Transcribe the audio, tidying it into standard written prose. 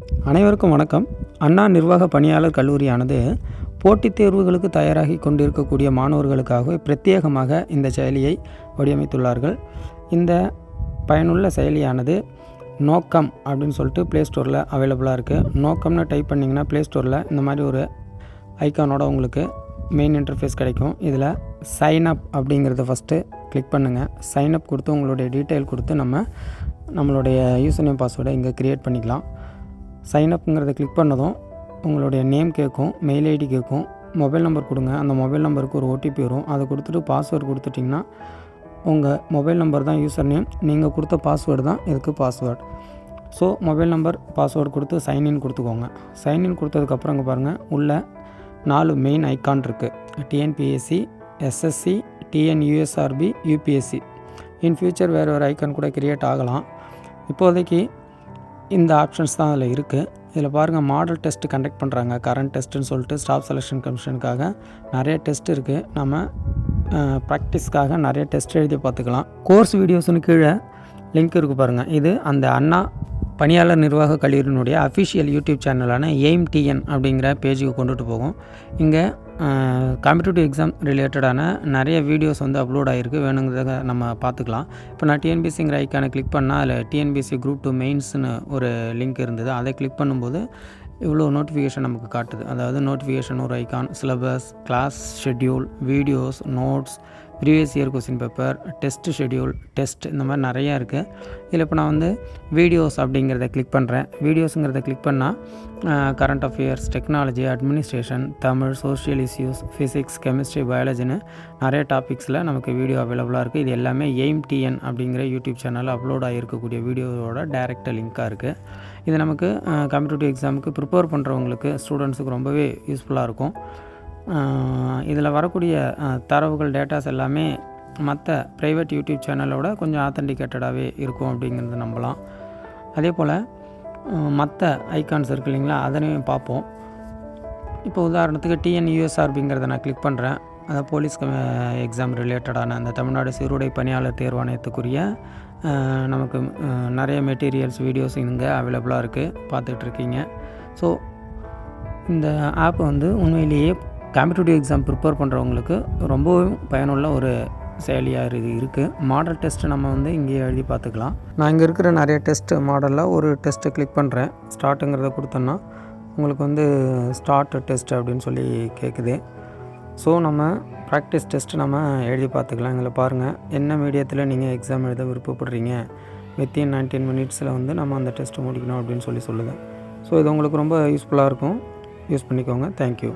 அனைவருக்கும் வணக்கம். அண்ணா நிர்வாக பணியாளர் கல்லூரியானது போட்டித் தேர்வுகளுக்கு தயாராகி கொண்டிருக்கக்கூடிய மாணவர்களுக்காக பிரத்யேகமாக இந்த செயலியை வடிவமைத்துள்ளார்கள். இந்த பயனுள்ள செயலியானது நோக்கம் அப்படின்னு சொல்லிட்டு ப்ளே ஸ்டோரில் அவைலபிளாக இருக்குது. நோக்கம்னு டைப் பண்ணிங்கன்னா ப்ளே ஸ்டோரில் இந்த மாதிரி ஒரு ஐக்கானோட உங்களுக்கு மெயின் இன்டர்ஃபேஸ் கிடைக்கும். இதில் சைன் அப் அப்படிங்கிறத ஃபஸ்ட்டு கிளிக் பண்ணுங்கள். சைன் அப் கொடுத்து உங்களுடைய டீட்டெயில் கொடுத்து நம்மளுடைய யூசர் நேம் பாஸ்வேர்டை இங்கே க்ரியேட் பண்ணிக்கலாம். சைன் அப்புங்கிறத கிளிக் பண்ணதும் உங்களுடைய நேம் கேட்கும், மெயில் ஐடி கேட்கும், மொபைல் நம்பர் கொடுங்க. அந்த மொபைல் நம்பருக்கு ஒரு ஓடிபி வரும். அதை கொடுத்துட்டு பாஸ்வேர்டு கொடுத்துட்டிங்கன்னா உங்கள் மொபைல் நம்பர் தான் யூசர் நேம், நீங்கள் கொடுத்த பாஸ்வேர்டு தான் இதுக்கு password. So mobile number password கொடுத்து சைன்இன் கொடுத்துக்கோங்க. சைன்இன் கொடுத்ததுக்கப்புறம் இங்கே பாருங்கள், உள்ள 4 மெயின் ஐக்கான் இருக்குது. TNPSC, SSC, TNUSRB, UPSC. In future வேறு ஐக்கான் கூட க்ரியேட் ஆகலாம். இப்போதைக்கு இந்த ஆப்ஷன்ஸ் தான் அதில் இருக்குது. இதில் பாருங்கள், மாடல் டெஸ்ட் கண்டக்ட் பண்ணுறாங்க. கரண்ட் டெஸ்ட்டுன்னு சொல்லிட்டு ஸ்டாஃப் செலெக்ஷன் கமிஷனுக்காக நிறைய டெஸ்ட் இருக்குது. நம்ம ப்ராக்டிஸ்க்காக நிறைய டெஸ்ட் எழுதி பார்த்துக்கலாம். கோர்ஸ் வீடியோஸ்னு கீழே லிங்க் இருக்குது பாருங்கள். இது அந்த அண்ணா பணியாளர் நிர்வாக கல்லூரியினுடைய அஃபிஷியல் யூடியூப் சேனலான எய்ம் டிஎன் அப்படிங்கிற பேஜுக்கு கொண்டுட்டு போகும். இங்கே காம்படிட்டிவ் எக்ஸாம் ரிலேட்டடான நிறைய வீடியோஸ் அப்லோட் ஆகிருக்கு. வேணுங்கிறத நம்ம பார்த்துக்கலாம். இப்போ நான் டிஎன்பிசிங்கிற ஐக்கானை கிளிக் பண்ணால் அதில் டிஎன்பிசி குரூப் 2 மெயின்ஸ்னு ஒரு லிங்க் இருந்தது. அதை கிளிக் பண்ணும்போது இவ்வளோ நோட்டிஃபிகேஷன் நமக்கு காட்டுது. அதாவது நோட்டிஃபிகேஷன் ஒரு icon, syllabus, class schedule, videos, notes, previous year question paper, test schedule, test, இந்த மாதிரி நிறையா இருக்குது. இதில் இப்போ நான் வீடியோஸ் அப்படிங்கிறத கிளிக் பண்ணுறேன். வீடியோஸுங்கிறத கிளிக் பண்ணால் current affairs, technology, administration, Tamil, social issues, physics, chemistry, பயாலஜின்னு நிறைய டாபிக்ஸில் நமக்கு வீடியோ அவைலபிளாக இருக்குது. இது எல்லாமே எய்ம் டிஎன் அப்படிங்கிற யூடியூப் சேனலில் அப்லோட் ஆகிருக்கக்கூடிய வீடியோவோட டைரக்ட் லிங்காக இருக்குது. இது நமக்கு காம்படிட்டிவ் எக்ஸாமுக்கு ப்ரிப்பேர் பண்ணுறவங்களுக்கு, ஸ்டூடெண்ட்ஸுக்கு ரொம்பவே யூஸ்ஃபுல்லாக இருக்கும். இதில் வரக்கூடிய தரவுகள், டேட்டாஸ் எல்லாமே மற்ற ப்ரைவேட் யூடியூப் சேனலோட கொஞ்சம் ஆத்தென்டிகேட்டடாகவே இருக்கும் அப்படிங்கிறது நம்பலாம். அதே போல் மற்ற ஐக்கான்ஸ் இருக்குது இல்லைங்களா, அதனையும் பார்ப்போம். இப்போ உதாரணத்துக்கு டிஎன்யூஎஸ்ஆர்பிங்கிறத நான் கிளிக் பண்ணுறேன். அதை போலீஸ் எக்ஸாம் ரிலேட்டடான அந்த தமிழ்நாடு சீருடை பணியாளர் தேர்வாணையத்துக்குரிய நமக்கு நிறைய மெட்டீரியல்ஸ், வீடியோஸ் இங்கே அவைலபிளாக இருக்குது, பார்த்துட்ருக்கீங்க. ஸோ இந்த ஆப் உண்மையிலேயே காம்படிட்டிவ் எக்ஸாம் ப்ரிப்பேர் பண்ணுறவங்களுக்கு ரொம்பவும் பயனுள்ள ஒரு செயலியாக இருக்குது. மாடல் டெஸ்ட்டு நம்ம இங்கேயே எழுதி பார்த்துக்கலாம். நான் இங்கே இருக்கிற நிறைய டெஸ்ட்டு மாடலில் ஒரு டெஸ்ட்டு கிளிக் பண்ணுறேன். ஸ்டார்ட்டுங்கிறத கொடுத்தோன்னா உங்களுக்கு ஸ்டார்ட் டெஸ்ட் அப்படின்னு சொல்லி கேட்குது. ஸோ நம்ம ப்ராக்டிஸ் டெஸ்ட்டு நம்ம எழுதி பார்த்துக்கலாம். இதில் பாருங்கள், என்ன மீடியத்தில் நீங்கள் எக்ஸாம் எழுத விருப்பப்படுறீங்க, வித்தின் 19 மினிட்ஸில் நம்ம அந்த டெஸ்ட்டு முடிக்கணும் அப்படின்னு சொல்லுங்கள். ஸோ இது உங்களுக்கு ரொம்ப யூஸ்ஃபுல்லாக இருக்கும். யூஸ் பண்ணிக்கோங்க. தேங்க்யூ.